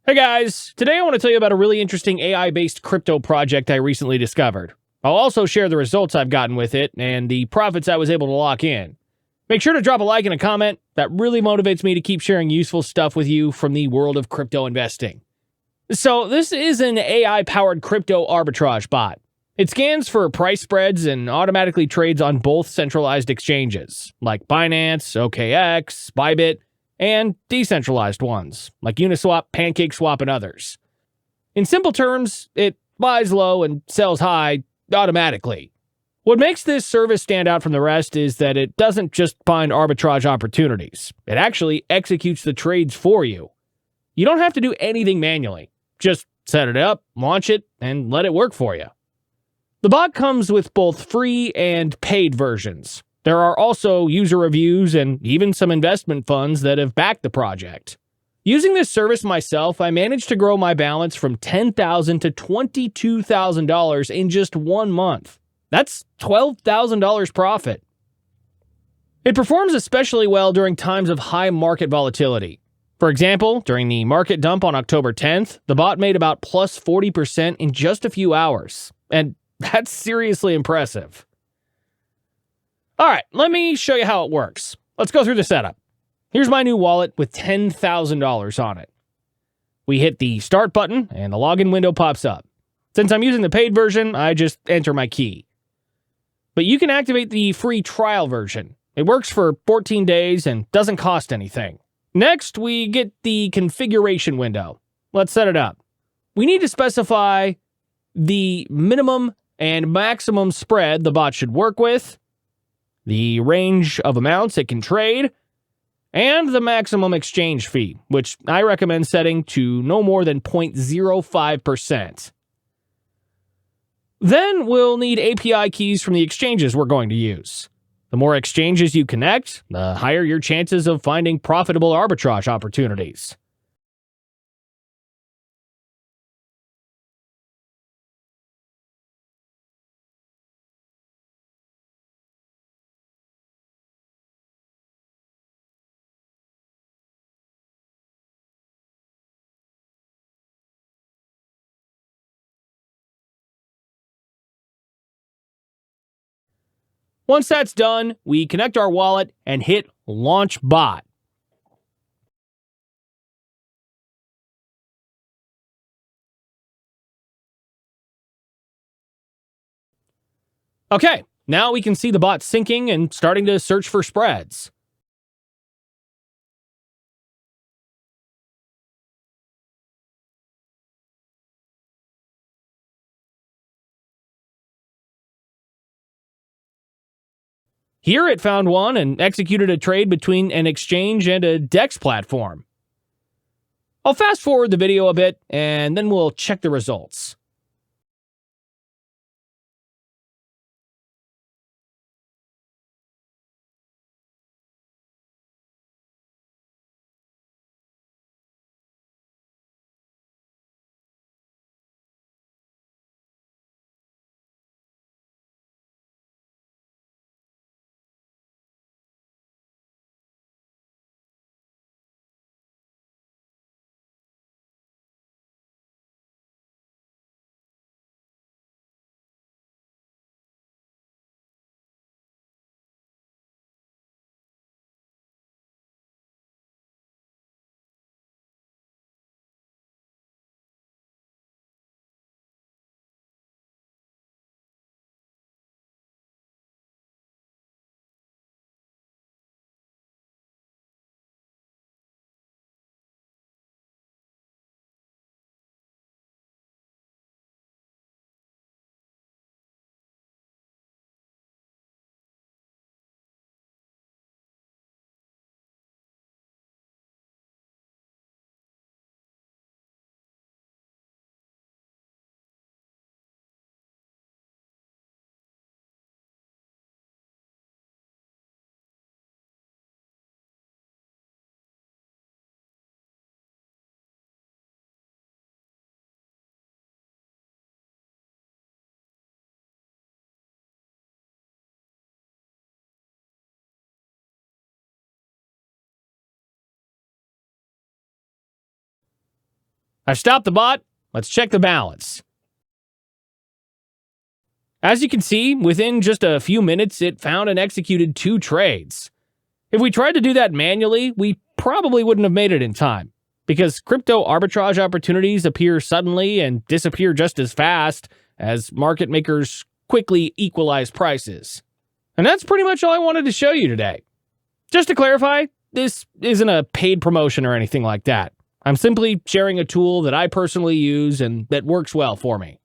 Hey guys, today I want to tell you about a really interesting AI-based crypto project I recently discovered. I'll also share the results I've gotten with it and the profits I was able to lock in. Make sure to drop a like and a comment. That really motivates me to keep sharing useful stuff with you from the world of crypto investing. So this is an AI-powered crypto arbitrage bot. It scans for price spreads and automatically trades on both centralized exchanges, like Binance, OKX, Bybit, and decentralized ones, like Uniswap, PancakeSwap, and others. In simple terms, it buys low and sells high automatically. What makes this service stand out from the rest is that it doesn't just find arbitrage opportunities. It actually executes the trades for you. You don't have to do anything manually. Just set it up, launch it, and let it work for you. The bot comes with both free and paid versions. There are also user reviews and even some investment funds that have backed the project. Using this service myself, I managed to grow my balance from $10,000 to $22,000 in just 1 month. That's $12,000 profit. It performs especially well during times of high market volatility. For example, during the market dump on October 10th, the bot made about plus 40% in just a few hours. And that's seriously impressive. All right, let me show you how it works. Let's go through the setup. Here's my new wallet with $10,000 on it. We hit the start button and the login window pops up. Since I'm using the paid version, I just enter my key. But you can activate the free trial version. It works for 14 days and doesn't cost anything. Next, we get the configuration window. Let's set it up. We need to specify the minimum and maximum spread the bot should work with, the range of amounts it can trade, and the maximum exchange fee, which I recommend setting to no more than 0.05%. Then we'll need API keys from the exchanges we're going to use. The more exchanges you connect, the higher your chances of finding profitable arbitrage opportunities. Once that's done, we connect our wallet and hit Launch Bot. Okay, now we can see the bot syncing and starting to search for spreads. Here it found one and executed a trade between an exchange and a DEX platform. I'll fast forward the video a bit and then we'll check the results. I've stopped the bot. Let's check the balance. As you can see, within just a few minutes, it found and executed 2 trades. If we tried to do that manually, we probably wouldn't have made it in time, because crypto arbitrage opportunities appear suddenly and disappear just as fast as market makers quickly equalize prices. And that's pretty much all I wanted to show you today. Just to clarify, this isn't a paid promotion or anything like that. I'm simply sharing a tool that I personally use and that works well for me.